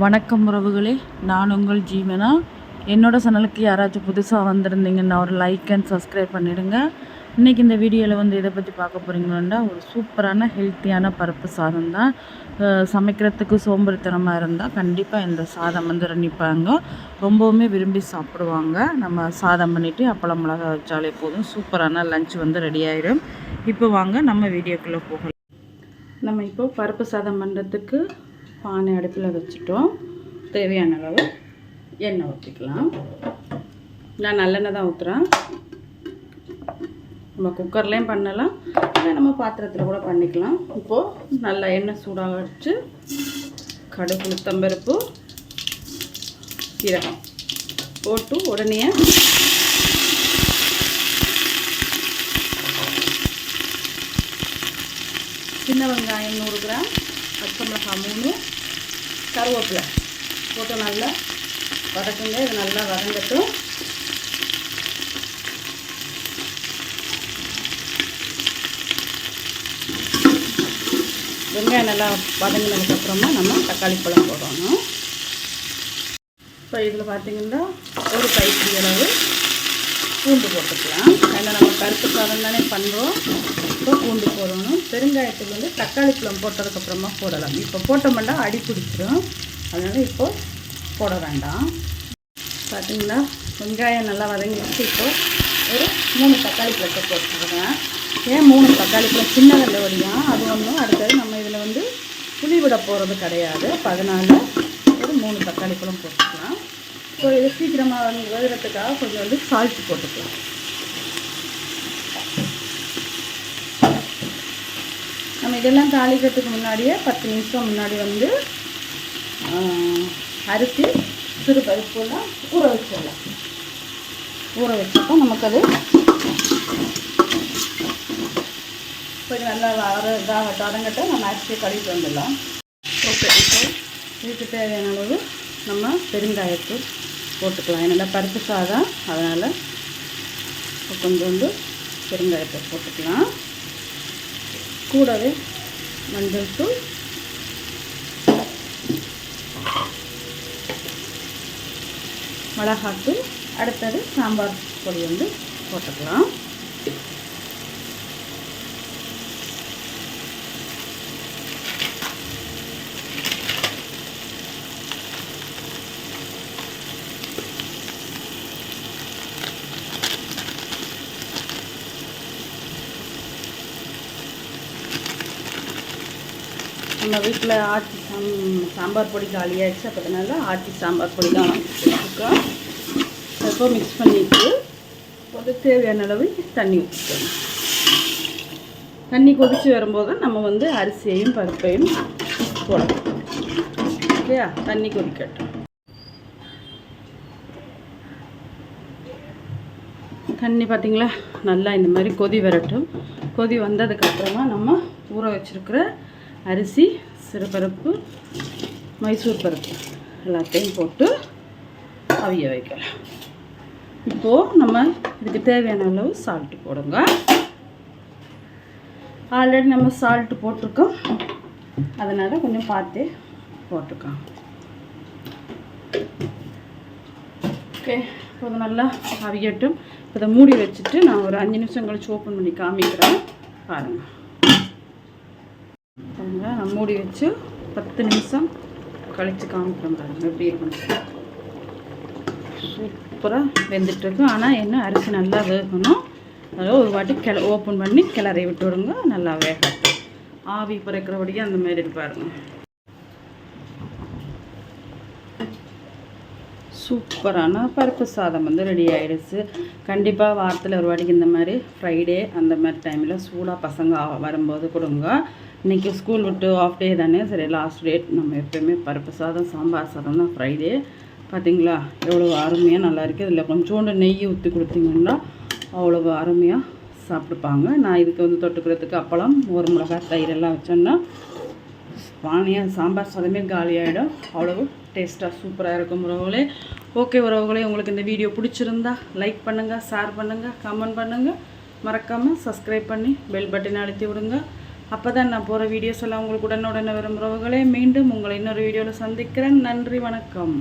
வணக்கம் உறவுகளே, நான் உங்கள் ஜீவனா. என்னோட சேனலுக்கு யாராச்சும் புதுசாக வந்திருந்தீங்கன்னா ஒரு லைக் அண்ட் சப்ஸ்கிரைப் பண்ணிவிடுங்க. இன்றைக்கி இந்த வீடியோவில் இதை பற்றி பார்க்க போகிறீங்கன்னா, ஒரு சூப்பரான ஹெல்த்தியான பருப்பு சாதம் தான். சமைக்கிறதுக்கு சோம்பேறித்தனமாக இருந்தால் கண்டிப்பாக இந்த சாதம் ரன்னிப்பாங்க, ரொம்பவுமே விரும்பி சாப்பிடுவாங்க. நம்ம சாதம் பண்ணிவிட்டு அப்பளம் மிளகா வச்சாலே போதும், சூப்பரான லஞ்ச் ரெடி ஆகிடும். இப்போ வாங்க நம்ம வீடியோக்குள்ளே போகலாம். நம்ம இப்போ பருப்பு சாதம் பண்ணுறதுக்கு பானை அடுப்பில் வச்சுட்டோம். தேவையான அளவு எண்ணெய் ஊற்றிக்கலாம். நான் நல்லெண்ணெய் தான் ஊற்றுறேன். நம்ம குக்கர்லேயும் பண்ணலாம், இல்லை நம்ம பாத்திரத்தில் கூட பண்ணிக்கலாம். இப்போது நல்லா எண்ணெய் சூடாக வச்சு கடுகு, உளுத்தம்பருப்பு, சீரகம் போட்டு உடனே சின்ன வெங்காயம் 100 கிராம், பச்சை மிளகாய் 3, கருவேப்பிலை போட்டு நல்லா வதக்குங்க. இது நல்லா வதங்கட்டும். வெங்காயம் நல்லா வதங்கினதுக்கப்புறமா நம்ம தக்காளி பழம் போடணும். இப்போ இதில் பார்த்திங்கன்னா ஒரு கைப்பிடி அளவு பூண்டு போட்டுக்கலாம். ஏன்னா நம்ம பருப்பு சாதம் தானே பண்ணுறோம், இப்போ பூண்டு போடணும். பெருங்காயத்துக்கு தக்காளி பழம் போட்டதுக்கப்புறமா போடலாம். இப்போ போட்டோம்னா அடி பிடிச்சிடும், அதனால் இப்போ போட வேண்டாம். பார்த்திங்கன்னா வெங்காயம் நல்லா வதங்கிடுச்சு. இப்போ ஒரு 3 தக்காளி பழத்தை போட்டுக்கிறேன். ஏன் 3 தக்காளி பழம்? சின்ன வெள்ளையோடையும் அது ஒன்றும். அடுத்தது நம்ம இதில் புளி விட போகிறது கிடையாது, அதனால் ஒரு 3 தக்காளி பழம் போட்டுக்கலாம். ஸோ இது சீக்கிரமாக வேகிறதுக்காக கொஞ்சம் சால்ட் போட்டுக்கலாம். நம்ம இதெல்லாம் தாளிக்கிறதுக்கு முன்னாடியே 10 நிமிஷம் முன்னாடி அரிசி சிறு பருப்புலாம் ஊற வச்சிடலாம். ஊற வச்சப்போ நமக்கு அது கொஞ்சம் நல்லா வதங்கட்ட நம்ம அரிசியை கழுவிட்டு வந்துடலாம். ஓகே, இப்போ இதுக்கு தேவையான அளவு நம்ம பெருங்காயத்தூள் போட்டுக்கலாம். என்னோட பருப்பு சாதம், அதனால் கொஞ்சோண்டு பெருங்காயத்தூள் போட்டுக்கலாம். கூடவே மஞ்சள் தூள், மிளகாத்தூள், அடுத்தது சாம்பார் பொடி போட்டுக்கலாம். நம்ம வீட்டில் ஆச்சி சாம்பார் பொடி காலியாகிடுச்சு, அதனால ஆச்சி சாம்பார் பொடி தான் வச்சுருக்கோம். இப்போ மிக்ஸ் பண்ணிவிட்டு ஒரு தேவையான அளவு தண்ணி ஊற்றிக்கணும். தண்ணி கொதித்து வரும்போது நம்ம அரிசியையும் பருப்பையும் போடணும். ஓகேயா? தண்ணி கொதிக்கட்டும். தண்ணி பார்த்திங்களா, நல்லா இந்த மாதிரி கொதி வரட்டும். கொதி வந்ததுக்கப்புறமா நம்ம ஊற வச்சுருக்கிற அரிசி, சிறுபருப்பு, மைசூர் பருப்பு எல்லாத்தையும் போட்டு அவிய வைக்கலாம். இப்போது நம்ம இதுக்கு தேவையான அளவு சால்ட்டு போடுங்க. ஆல்ரெடி நம்ம சால்ட்டு போட்டிருக்கோம், அதனால் கொஞ்சம் பார்த்து போட்டுக்கோங்க. ஓகே, இப்போ நல்லா அவியட்டும். இப்போ இதை மூடி வச்சுட்டு நான் ஒரு 5 நிமிஷம் கழிச்சு ஓப்பன் பண்ணி காமிக்கிறேன். பாருங்கள், நான் மூடி வச்சு 10 நிமிஷம் கழித்து காமிக்கிறேன். பாருங்கள் எப்படி இருக்கணும். சூப்பராக வெந்துட்டுருக்கு. ஆனால் என்ன, அரிசி நல்லா வேகணும். அதாவது ஒரு வாட்டி ஓப்பன் பண்ணி கிளறி விட்டு விடுங்க, நல்லா வேகட்டும். ஆவி பறக்கிறபடியே அந்த மாதிரி பாருங்க. சூப்பரான பருப்பு சாதம் ரெடி ஆகிடுச்சு. கண்டிப்பாக வாரத்தில் ஒரு வாட்டிக்கு இந்த மாதிரி ஃப்ரைடே அந்த மாதிரி டைமில் சூடாக பசங்க வரும்போது கொடுங்க. இன்றைக்கி ஸ்கூல் விட்டு ஆஃப் டே தானே, சரி லாஸ்ட் டேட். நம்ம எப்போயுமே பருப்பு சாதம், சாம்பார் சாதம் தான் ஃப்ரைடே. பார்த்திங்களா எவ்வளோ அருமையாக நல்லா இருக்குது. இதில் கொஞ்சோண்டு நெய் ஊற்றி கொடுத்தீங்கன்னா அவ்வளோ அருமையாக சாப்பிட்டுப்பாங்க. நான் இதுக்கு தொட்டுக்கிறதுக்கு அப்பளம், 1 மிளகாய், தயிர் எல்லாம் வச்சோன்னா பானையாக சாம்பார் சாதமே காலியாகிடும். அவ்வளவு டேஸ்ட்டாக சூப்பராக இருக்கும் உறவுகளே. ஓகே உறவுகளே, உங்களுக்கு இந்த வீடியோ பிடிச்சிருந்தா லைக் பண்ணுங்கள், ஷேர் பண்ணுங்கள், கமெண்ட் பண்ணுங்கள். மறக்காமல் சப்ஸ்கிரைப் பண்ணி பெல் பட்டனை அழுத்தி விடுங்க. அப்போ தான் நான் போகிற வீடியோஸ் எல்லாம் உங்களுக்கு உடனுடனே வரும் உறவுகளே. மீண்டும் உங்களை இன்னொரு வீடியோவில் சந்திக்கிறேன். நன்றி, வணக்கம்.